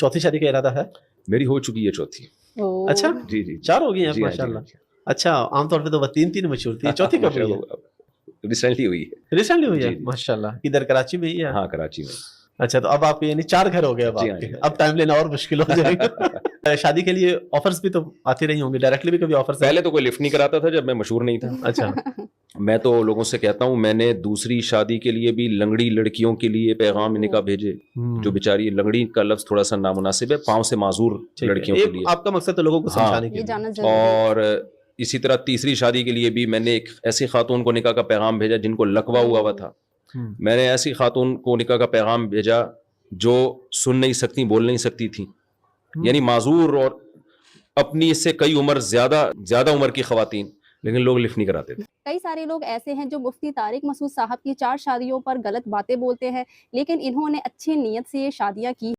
चौथी शादी का इरादा है? मेरी हो चुकी है चौथी। अच्छा, जी जी 4 हो गई हैं जी, हाँ जी, माशाल्लाह। हाँ जी। अच्छा, आमतौर पे तो बस 3-3 मशहूर थी, चौथी कब हुई है? रिसेंटली हुई है। रिसेंटली हुई है? जी, जी। माशाल्लाह। किधर कराची में ही है? हाँ, कराची में। अच्छा, तो अब आपके यानी 4 घर हो गए अब जी हाँ, आपके। जी हाँ, अब जी टाइम लेना और मुश्किल हो जाएगा। शादी के लिए ऑफर्स भी तो आती रही होंगी, डायरेक्टली भी कभी ऑफर्स आए? पहले तो कोई लिफ्ट नहीं कराता था जब मैं मशहूर नहीं था। अच्छा। मैं तो लोगों से कहता हूँ, मैंने दूसरी शादी के लिए भी लंगड़ी लड़कियों के लिए पैगाम निकाह भेजे, जो बेचारी, लंगड़ी का लफ्ज थोड़ा सा नामुनासिब है, पाँव से माजूर ठीक है, लड़कियों के एक लिए। आपका मकसद तो लोगों को हाँ, समझाने के ये लिए। जानना जरूरी है। और इसी तरह तीसरी शादी के लिए भी मैंने एक ऐसी खातून को निकाह का पैगाम भेजा जिनको लकवा हुआ हुआ था। मैंने ऐसी खातून को निकाह का पैगाम भेजा जो सुन नहीं सकती, बोल नहीं सकती थी, यानी माजूर और अपनी इससे कई उम्र ज्यादा उम्र की खवातीन, लेकिन लोग लिफ्ट नहीं कराते थे। कई सारे लोग ऐसे हैं जो मुफ्ती तारिक मसूद साहब की 4 शादियों पर गलत बातें बोलते हैं, लेकिन इन्होंने अच्छी नीयत से ये शादियां की।